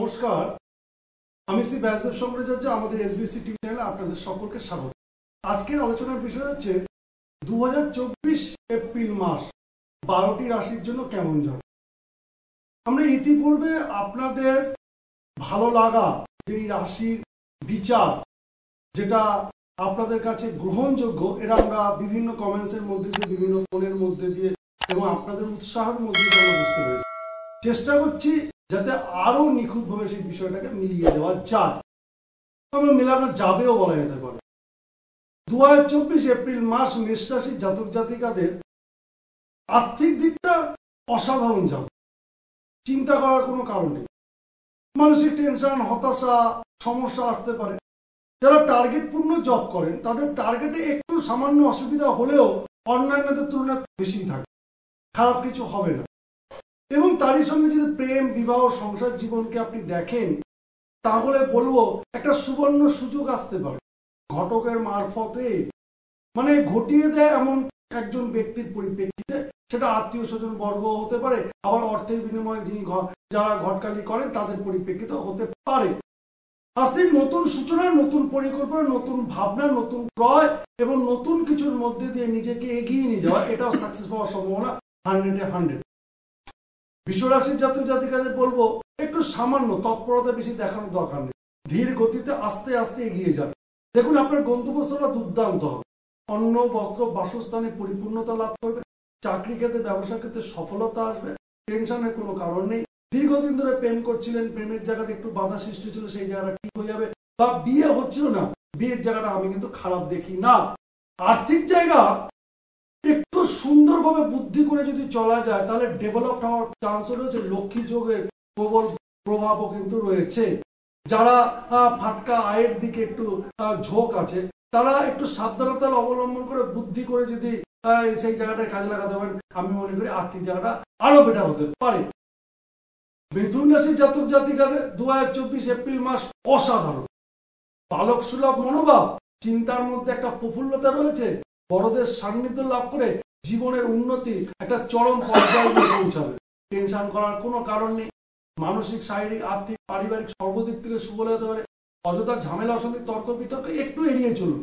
নমস্কার, আমি শ্রী ব্যাসদেব শঙ্করাচার্য। আমাদের এসবিসি টিভি চ্যানেলে আপনাদের সকলকে স্বাগত। আজকের আলোচনার বিষয় হচ্ছে 2024 এপ্রিল মাস 12টি রাশির জন্য কেমন যাবে। আমরা ইতিপূর্বে আপনাদের ভালো লাগা যে রাশির বিচার যেটা আপনাদের কাছে গ্রহণযোগ্য, এটা আমরা বিভিন্ন কমেন্টসের মধ্যে দিয়ে, বিভিন্ন ফোনের মধ্যে দিয়ে এবং আপনাদের উৎসাহের মধ্যে দিয়ে আমরা বুঝতে পেরেছি। চেষ্টা করছি যাতে আরো নিখুঁতভাবে সেই বিষয়টাকে মিলিয়ে দেওয়া যায়, তবে মেলানো যাবেও বলা যেতে পারে। 2024 এপ্রিল মাস মেষ রাশির জাতক জাতিকাদের আর্থিক দিকটা অসাধারণ যাবে, চিন্তা করার কোনো কারণ নেই। মানসিক টেনশন, হতাশা, সমস্যা আসতে পারে। যারা টার্গেট পূর্ণ জব করেন তাদের টার্গেটে একটু সামান্য অসুবিধা হলেও অন্যান্যদের তুলনায় বেশি থাকে, খারাপ কিছু হবে না। এবং তারই সঙ্গে যদি প্রেম, বিবাহ, সংসার জীবনকে আপনি দেখেন তাহলে বলবো একটা সুবর্ণ সুযোগ আসতে পারে ঘটকের মারফতে, মানে ঘটিয়ে দেয় এমন একজন ব্যক্তির পরিপ্রেক্ষিতে। সেটা আত্মীয় স্বজন বর্গ হতে পারে, আবার অর্থের বিনিময়ে যিনি যারা ঘটকালি করেন তাদের পরিপ্রেক্ষিতে হতে পারে। আজকে নতুন সূচনা, নতুন পরিকল্পনা, নতুন ভাবনা, নতুন ক্রয় এবং নতুন কিছুর মধ্যে দিয়ে নিজেকে এগিয়ে নিয়ে যাওয়া, এটাও সাকসেস পাওয়ার সম্ভাবনা 100-এ 100। বিশ্বরাশির জাতক জাতিকাদের বলবো একটু সামান্য তৎপরতা বেশি দেখানোর দরকার নেই, ধীর গতিতে আস্তে আস্তে এগিয়ে যাবে। দেখুন আপনার গন্তব্যস্থলটা দুর্দান্ত হবে, অন্ন, বস্ত্র, বাসস্থানে পরিপূর্ণতা লাভ করবে, চাকরি ক্ষেত্রে, ব্যবসা ক্ষেত্রে সফলতা আসবে, টেনশনের কোনো কারণ নেই। দীর্ঘদিন ধরে প্রেম করছিলেন, প্রেমের জায়গাতে একটু বাধা সৃষ্টি ছিল, সেই জায়গাটা ঠিক হয়ে যাবে। বা বিয়ে হচ্ছিল না, বিয়ের জায়গাটা আমি কিন্তু খারাপ দেখি না। আর্থিক জায়গা একটু সুন্দরভাবে বুদ্ধি করে যদি চলা যায় তাহলে ডেভেলপ হওয়ার চান্স রয়েছে। লক্ষ্মী যোগের প্রবল প্রভাবও কিন্তু রয়েছে। যারা ফাটকা আয়ের দিকে একটু ঝোঁক আছে তারা একটু সাবধানতা অবলম্বন করে বুদ্ধি করে যদি সেই জায়গাটায় কাজে লাগাতে পারেন, আমি মনে করি আর্থিক জায়গাটা আরো বেটার হতে পারে। মিথুন রাশির জাতক জাতিকাদের 2024 এপ্রিল মাস অসাধারণ। বালক সুলভ মনোভাব, চিন্তার মধ্যে একটা প্রফুল্লতা রয়েছে। বড়দের সান্নিধ্য লাভ করে জীবনের উন্নতি একটা চরম পর্যায়ে পৌঁছাবে। টেনশন করার কোনো কারণ নেই। মানসিক, শারীরিক, আর্থিক, পারিবারিক সর্বদিক থেকে সুফল হতে পারে। অযথা ঝামেলা, অশান্তি, তর্ক বিতর্ক একটু এড়িয়ে চলুন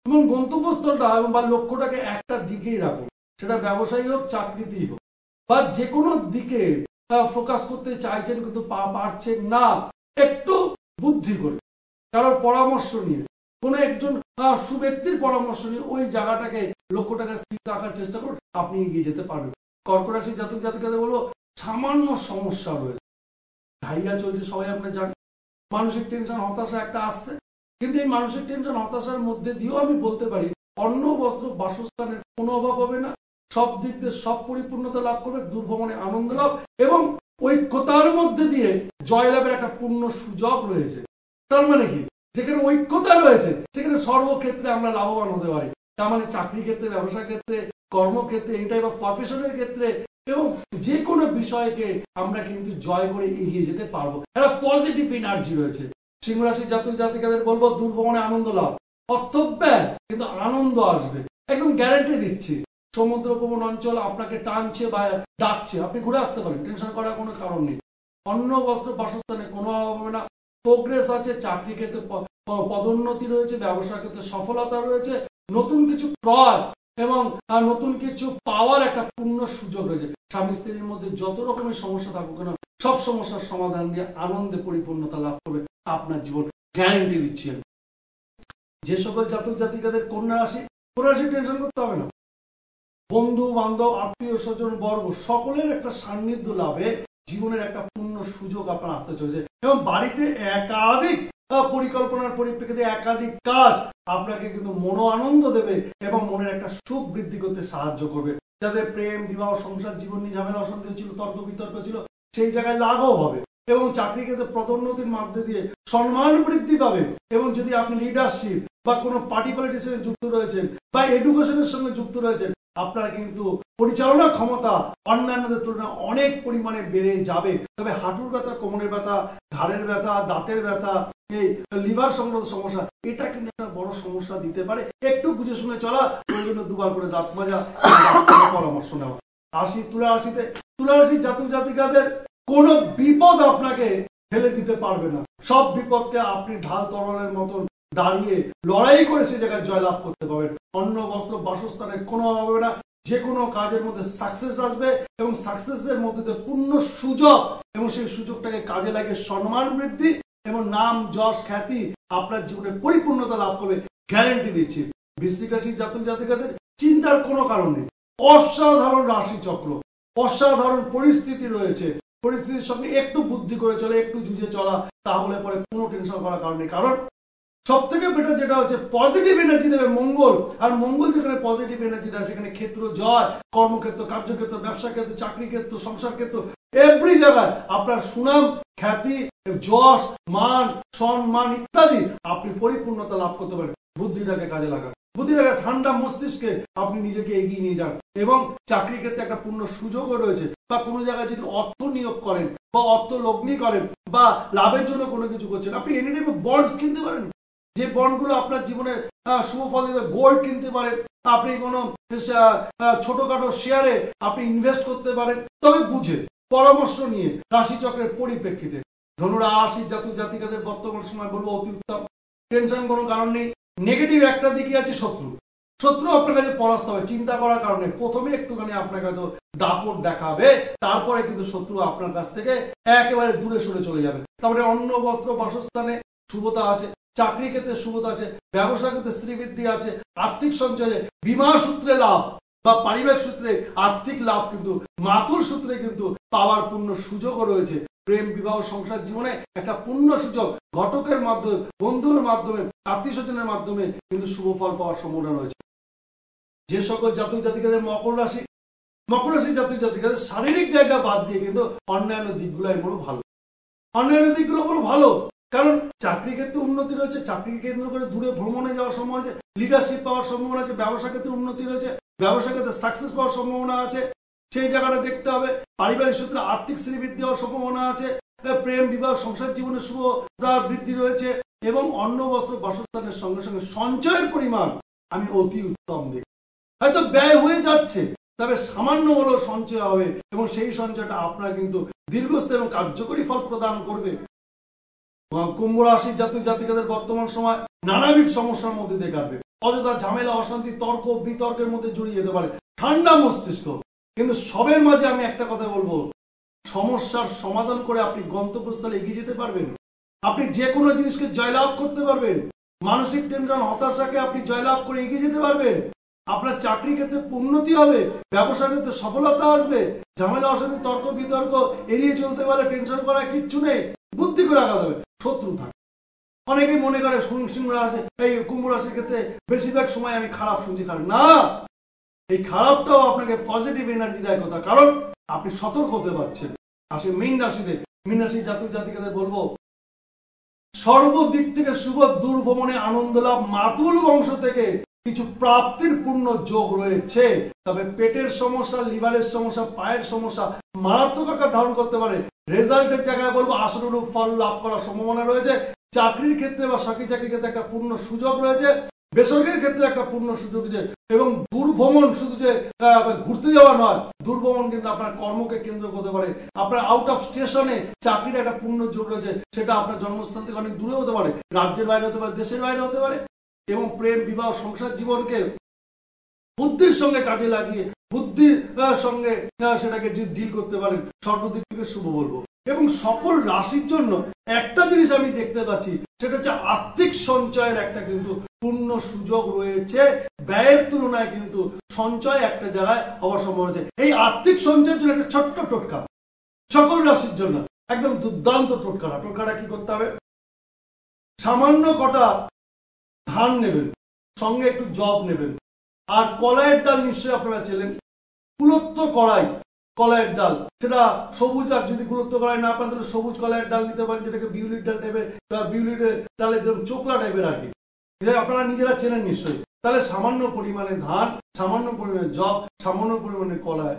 এবং গন্তব্যস্থলটা বা লক্ষ্যটাকে একটা দিকেই রাখুন। সেটা ব্যবসায়ী হোক, চাকরিতেই হোক, বা যে কোনো দিকে ফোকাস করতে চাইছেন কিন্তু পারছেন না, একটু বুদ্ধি করে কারোর পরামর্শ নিয়ে, কোনো একজন সুব্যক্তির পরামর্শ নিয়ে ওই জায়গাটাকে, লক্ষ্যটাকে স্থির রাখার চেষ্টা করুন, আপনি এগিয়ে যেতে পারবেন। কর্কট রাশির জাতক জাতিকাদের বলবো সামান্য সমস্যা রয়েছে, ঢাইয়া চলছে, সবাই আপনারা জানেন। মানসিক টেনশন, হতাশা একটা আসছে, কিন্তু এই মানসিক টেনশন, হতাশার মধ্যে দিয়েও আমি বলতে পারি অন্ন, বস্ত্র, বাসস্থানের কোনো অভাব হবে না। সব দিক দিয়ে সব পরিপূর্ণতা লাভ করবে, দুর্ভমনে আনন্দ লাভ এবং ঐক্যতার মধ্যে দিয়ে জয়লাভের একটা পূর্ণ সুযোগ রয়েছে। তার মানে কি, যেখানে ঐক্যতা রয়েছে সেখানে সর্বক্ষেত্রে আমরা লাভবান হতে পারি। তার মানে চাকরি ক্ষেত্রে, ব্যবসা ক্ষেত্রে, কর্মক্ষেত্রে, এই টাইপ অফ প্রফেশনের ক্ষেত্রে এবং যে কোনো বিষয়কে আমরা কিন্তু জয় করে এগিয়ে যেতে পারবো। একটা পজিটিভ এনার্জি রয়েছে। সিংহ রাশির জাতক জাতিকাদের বলবো দুর্ভমনে আনন্দ লাভ, অর্থ ব্যয় কিন্তু আনন্দ আসবে, একদম গ্যারান্টি দিচ্ছি। সমুদ্র উপকূল অঞ্চল আপনাকে টানছে বা ডাকছে, আপনি ঘুরে আসতে পারেন, টেনশন করার কোনো কারণ নেই। অন্ন, বস্ত্র, বাসস্থানে কোনো অভাব হবে না। প্রোগ্রেস আছে, চাকরি ক্ষেত্রে পদোন্নতি রয়েছে, ব্যবসা ক্ষেত্রে সফলতা রয়েছে, নতুন কিছু ক্রয় এবং নতুন কিছু পাওয়ার একটা পূর্ণ সুযোগ রয়েছে। স্বামী স্ত্রীর মধ্যে যত রকমের সমস্যা থাকুক কেন, সব সমস্যার সমাধান দিয়ে আনন্দে পরিপূর্ণতা লাভ করবে আপনার জীবন, গ্যারান্টি দিচ্ছি। যে সকল জাতক জাতিকাদের কন্যা রাশি, কন্যা রাশি টেনশন করতে হবে না। বন্ধু বান্ধব, আত্মীয় স্বজন বর্গ সকলের একটা সান্নিধ্য লাভে জীবনের একটা পূর্ণ সুযোগ আপনার আসতে চলেছে এবং বাড়িতে একাধিক পরিকল্পনার পরিপ্রেক্ষিতে একাধিক কাজ আপনাকে কিন্তু মনো আনন্দ দেবে এবং মনের একটা সুখ বৃদ্ধি করতে সাহায্য করবে। যাদের প্রেম, বিবাহ, সংসার জীবন নিয়ে ঝামেলা অশান্তি ছিল, তর্ক বিতর্ক ছিল, সেই জায়গায় লাঘব হবে এবং চাকরি ক্ষেত্রে পদোন্নতির মধ্যে দিয়ে সম্মান বৃদ্ধি পাবে। এবং যদি আপনি লিডারশিপ বা কোনো পার্টি পলিটিক্সে যুক্ত রয়েছেন বা এডুকেশনের সঙ্গে যুক্ত রয়েছেন, আপনার কিন্তু পরিচালনা ক্ষমতা অন্যান্যদের তুলনায় অনেক পরিমাণে বেড়ে যাবে। তবে হাঁটুর ব্যথা, কোমরের ব্যথা, ঘাড়ের ব্যথা, দাঁতের ব্যথা, এই লিভার সংক্রান্ত সমস্যা, এটা কিন্তু একটা বড় সমস্যা দিতে পারে। একটু বুঝে শুনে চলা, প্রয়োজনে দুবার করে দাঁত মাজা, পরামর্শ নেওয়া। তুলা রাশির জাতক জাতিকাদের কোনো বিপদ আপনাকে ফেলে দিতে পারবে না। সব বিপদকে আপনি ঢাল তরলের মতন দাঁড়িয়ে লড়াই করে সে জায়গায় জয়লাভ করতে পারবেন। অন্ন বস্ত্র বাসস্থানের কোনো অভাব হবে না। যে কোনো কাজের মধ্যে সাকসেস আসবে এবং সাকসেসের মধ্যে পূর্ণ সুযোগ, এবং সেই সুযোগটাকে কাজে লাগিয়ে সম্মান বৃদ্ধি এবং নাম যশ খ্যাতি আপনার জীবনে পরিপূর্ণতা লাভ করবে, গ্যারান্টি দিচ্ছি। বৃশ্চিক রাশির জাতক জাতিকাদের চিন্তার কোনো কারণ নেই। অসাধারণ রাশি চক্র, অসাধারণ পরিস্থিতি রয়েছে। পরিস্থিতির সঙ্গে একটু বুদ্ধি করে চলে, একটু যুঝে চলা, তাহলে পরে কোনো টেনশন করার কারণ নেই। কারণ সব থেকে বেটার যেটা হচ্ছে পজিটিভ এনার্জি দেবে মঙ্গল। আর মঙ্গল যেখানে পজিটিভ এনার্জি দেয় সেখানে ক্ষেত্র জয়, কর্মক্ষেত্র, কার্যক্ষেত্র, ব্যবসা ক্ষেত্র, চাকরি ক্ষেত্র, সংসার ক্ষেত্র, এভরি জায়গায় আপনার সুনাম খ্যাতি যশ মান সম্মান ইত্যাদি আপনি পরিপূর্ণতা লাভ করতে পারেন। বুদ্ধিটাকে কাজে লাগান, বুদ্ধিটাকে ঠান্ডা মস্তিষ্কে আপনি নিজেকে এগিয়ে নিয়ে যান। এবং চাকরি ক্ষেত্রে একটা পূর্ণ সুযোগও রয়েছে। বা কোনো জায়গায় যদি অর্থ নিয়োগ করেন বা অর্থ লগ্নি করেন বা লাভের জন্য কোনো কিছু করছেন, আপনি এনি টাইমে বন্ডস কিনতে পারেন। যে বন্ডগুলো আপনার জীবনে শুভ ফল দিতে, গোল্ড কিনতে পারেন, আপনি কোনো ছোটখাটো শেয়ারে আপনি ইনভেস্ট করতে পারেন, তবে বুঝে পরামর্শ নিয়ে রাশিচক্রের পরিপ্রেক্ষিতে। ধনুরাশির জাতক জাতিকাদের বর্তমান সময় বলবো অতি উত্তম। টেনশন কোনো কারণ নেই। নেগেটিভ একটা দিকে আছে শত্রু। শত্রু আপনার কাছে পরাস্ত হবে, চিন্তা করার কারণে প্রথমে একটুখানি আপনার কাছে দাপট দেখাবে, তারপরে কিন্তু শত্রু আপনার কাছ থেকে একেবারে দূরে সরে চলে যাবে। তারপরে অন্ন বস্ত্র বাসস্থানে শুভতা আছে, চাকরি ক্ষেত্রে শুভতা আছে, ব্যবসা ক্ষেত্রে শ্রীবৃদ্ধি আছে, আর্থিক সঞ্চয়ে বিমা সূত্রে লাভ বা পারিবারিক সূত্রে আর্থিক লাভ কিন্তু মাতুল সূত্রে কিন্তু পাওয়ার পূর্ণ সুযোগও রয়েছে। প্রেম বিবাহ সংসার জীবনে একটা পূর্ণ সুযোগ ঘটকের মাধ্যমে, বন্ধুর মাধ্যমে, আত্মীয় স্বজনের মাধ্যমে কিন্তু শুভ ফল পাওয়ার সম্ভাবনা রয়েছে। যে সকল জাতক জাতিকাদের মকর রাশির জাতক জাতিকাদের শারীরিক জায়গা বাদ দিয়ে কিন্তু অন্যান্য দিকগুলোই বড় ভালো। অন্যান্য দিকগুলো বড় ভালো, কারণ চাকরি ক্ষেত্রে উন্নতি রয়েছে, চাকরিকে কেন্দ্র করে দূরে ভ্রমণে যাওয়ার সম্ভাবনা আছে, লিডারশিপ পাওয়ার সম্ভাবনা আছে, ব্যবসা ক্ষেত্রে উন্নতি রয়েছে, ব্যবসা ক্ষেত্রে সাকসেস পাওয়ার সম্ভাবনা আছে, সেই জায়গাটা দেখতে হবে। পারিবারিক সূত্রে আর্থিক শ্রীবৃদ্ধি হওয়ার সম্ভাবনা আছে, প্রেম বিবাহ সংসার জীবনে শুভতার বৃদ্ধি রয়েছে, এবং অন্ন বস্ত্র বাসস্থানের সঙ্গে সঙ্গে সঞ্চয়ের পরিমাণ আমি অতি উত্তম দেখি। হয়তো ব্যয় হয়ে যাচ্ছে, তবে সামান্য হলেও সঞ্চয় হবে এবং সেই সঞ্চয়টা আপনার কিন্তু দীর্ঘস্থায়ী এবং কার্যকরী ফল প্রদান করবে। কুম্ভ রাশির জাতক জাতিকাদের বর্তমান সময় নানাবিধ সমস্যার মধ্যে দিয়ে কাটবে। অযথা ঝামেলা, অশান্তি, তর্ক বিতর্কের মধ্যে জড়িয়ে যেতে পারে। ঠান্ডা মস্তিষ্ক, কিন্তু সবের মাঝে আমি একটা কথা বলবো, সমস্যার সমাধান করে আপনি গন্তব্যস্থলে এগিয়ে যেতে পারবেন। আপনি যে কোনো জিনিসকে জয়লাভ করতে পারবেন। মানসিক টেনশন, হতাশাকে আপনি জয়লাভ করে এগিয়ে যেতে পারবেন। আপনার চাকরি ক্ষেত্রে উন্নতি হবে, ব্যবসা ক্ষেত্রে সফলতা আসবে। ঝামেলা, অশান্তি, তর্ক বিতর্ক এড়িয়ে চলতে পারলে টেনশন করার কিচ্ছু নেই, বুদ্ধি করে আগাতে হবে। শত্রু থাকে, অনেকেই মনে করে সিংহ রাশি, এই কুম্ভ রাশির ক্ষেত্রে বেশিরভাগ সময় আমি খারাপ শুনছি। কারণ না, এই খারাপটাও আপনাকে পজিটিভ এনার্জি দেয় কথা, কারণ আপনি সতর্ক হতে পারছেন। আসে মীন রাশির জাতক জাতিকাদের বলবো, সর্বদিক থেকে শুভ, দূরভ্রমণে আনন্দ লাভ, মাতুল বংশ থেকে কিছু প্রাপ্তির পূর্ণ যোগ রয়েছে। তবে পেটের সমস্যা, লিভারের সমস্যা, পায়ের সমস্যা মারাত্মক আকার ধারণ করতে পারে। রেজাল্টের জায়গায় বলবো আশানুরূপ ফল লাভ করার সম্ভাবনা রয়েছে। চাকরির ক্ষেত্রে বা সরকারি চাকরির ক্ষেত্রে একটা পূর্ণ সুযোগ রয়েছে, বেসরকারি ক্ষেত্রে একটা পূর্ণ সুযোগ রয়েছে। এবং দূরভ্রমণ শুধু যে ঘুরতে যাওয়া নয়, দূরভ্রমণ কিন্তু আপনার কর্মকে কেন্দ্র করতে পারে। আপনার আউট অফ স্টেশনে চাকরির একটা পূর্ণ যোগ রয়েছে, সেটা আপনার জন্মস্থান থেকে অনেক দূরে হতে পারে, রাজ্যের বাইরে হতে পারে, দেশের বাইরে হতে পারে। এবং প্রেম বিবাহ সংসার জীবনকে বুদ্ধির সঙ্গে কাজে লাগিয়ে বুদ্ধির সঙ্গে সেটাকে ডিল করতে পারেন, সর্বদিক থেকে শুভ বলবো। এবং সকল রাশির জন্য একটা জিনিস আমি দেখতে পাচ্ছি, সেটা হচ্ছে আর্থিক সঞ্চয়ের একটা কিন্তু পূর্ণ সুযোগ রয়েছে। ব্যয়ের তুলনায় কিন্তু সঞ্চয় একটা জায়গায় হওয়ার সম্ভাবনা আছে। এই আর্থিক সঞ্চয়ের জন্য একটা ছোট্ট টোটকা সকল রাশির জন্য, একদম দুর্দান্ত টোটকাটা কি করতে হবে? সামান্য কটা ধান নেবেন, সঙ্গে একটু জব নেবেন, আর কলাইয়ের ডাল নিশ্চয়ই আপনারা চেনেন, কুলত্ব কলাইয়ের ডাল, সেটা সবুজ, আর যদি কুলত্ব কলাই না পান তাহলে সবুজ কলাইয়ের ডাল নিতে পারেন, যেটাকে বিউলির ডাল টাইপের বা বিউলির ডালের যেরকম চোকলা টাইপের আর কি, এটা আপনারা নিজেরা চেনেন নিশ্চয়ই। তাহলে সামান্য পরিমাণে ধান, সামান্য পরিমাণে জব, সামান্য পরিমাণে কলাই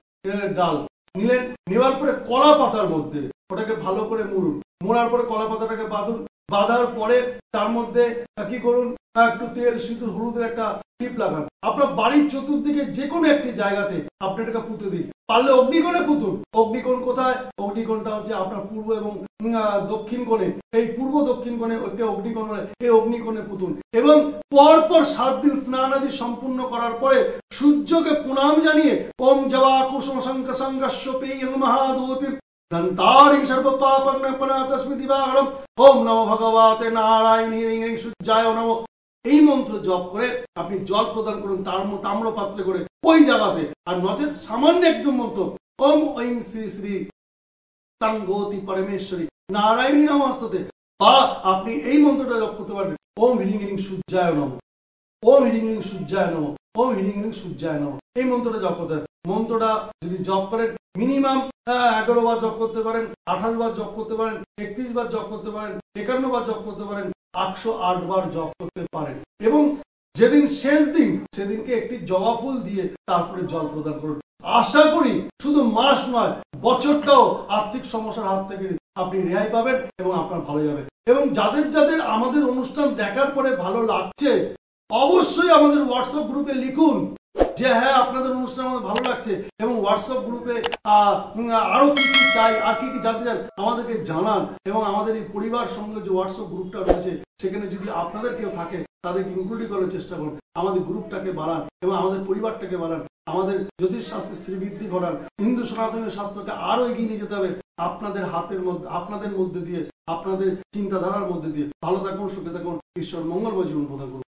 ডাল নিলেন। নেওয়ার পরে কলা পাতার মধ্যে ওটাকে ভালো করে মুড়ুন, মোড়ার পরে কলা পাতাটাকে বাঁধুন, বাঁধার পরে তার মধ্যে কি করুন, একটু তেল, সিঁদুর, হলুদের একটা টিপ লাগান। আপনার বাড়ির চতুর্দিকে যে কোনো একটি জায়গাতে আপনি এটাকে পুঁতে দিন। পারলে অগ্নিকোণে পুতুন। অগ্নিকোণ কোথায়? অগ্নিকোণটা হচ্ছে আপনার পূর্ব এবং দক্ষিণ কোণে। এই পূর্ব দক্ষিণ কোণে অগ্নিকোণ, এই অগ্নিকোণে পুতুন এবং পরপর 7 দিন স্নান আদি সম্পূর্ণ করার পরে সূর্যকে প্রণাম জানিয়ে ওম জবা কুসুম শঙ্খ সংঘর্ষ পেয়ং মহাদূতি দন্তারিং সর্ব পাপগ্নপনা তস্মি দিবাগরম ওম নমো ভগবতে নারায়ণী রিং রিং সূর্যায় নমঃ। এই মন্ত্র জপ করে আপনি জল প্রদান করুন তাম্র পাত্রে করে ওই জায়গাতে। আর নচেত সামান্য একদম মন্ত্র ওম ঐং শ্রী শ্রী তাঙ্গতি পরমেশ্বরী নারায়ণী নমস্তুতে, বা আপনি এই মন্ত্রটা জপ করতে পারবেন ওম হিরিং হিরিং সূর্যায় নমঃ, ওম হিরিং হিরিং সূর্যায় নমঃ, ওম হিরিং হিরিং সূর্যায় নমঃ। এই মন্ত্রটা জপ করতে পারেন। মন্ত্রটা যদি জপ করেন মিনিমাম 11 বার জপ করতে পারেন, 28 বার জপ করতে পারেন, 31 বার জপ করতে পারেন, 51 বার জপ করতে পারেন, 108 বার জপ করতে পারেন। এবং যেদিন শেষ দিন সেদিনকে একটি জবা ফুল দিয়ে তারপরে জল প্রদান করুন। আশা করি শুধু মাস নয়, বছরটাও আর্থিক সমস্যার হাত থেকে আপনি রেহাই পাবেন এবং আপনার ভালো যাবে। এবং যাদের যাদের আমাদের অনুষ্ঠান দেখার পরে ভালো লাগছে অবশ্যই আমাদের হোয়াটসঅ্যাপ গ্রুপে লিখুন যে হ্যাঁ আপনাদের অনুষ্ঠান আমাদের ভালো লাগছে, এবং হোয়াটসঅ্যাপ গ্রুপে আরো কি কি চাই আর কি কি জানতে চান আমাদেরকে জানান। এবং আমাদের এই পরিবার সঙ্গে যে হোয়াটসঅ্যাপ গ্রুপটা রয়েছে সেখানে যদি আপনাদের কেউ থাকে তাদেরকে ইনক্লুড করার চেষ্টা করুন। আমাদের গ্রুপটাকে বাড়ান এবং আমাদের পরিবারটাকে বাড়ান। আমাদের জ্যোতিষ শাস্ত্রের শ্রীবৃদ্ধি ঘটান। হিন্দু সনাতনী শাস্ত্রকে আরো এগিয়ে নিয়ে যেতে হবে আপনাদের হাতের মধ্যে, আপনাদের মধ্যে দিয়ে, আপনাদের চিন্তাধারার মধ্যে দিয়ে। ভালো থাকুন, সুখে থাকুন, ঈশ্বর মঙ্গলময় জীবন প্রদান করুন।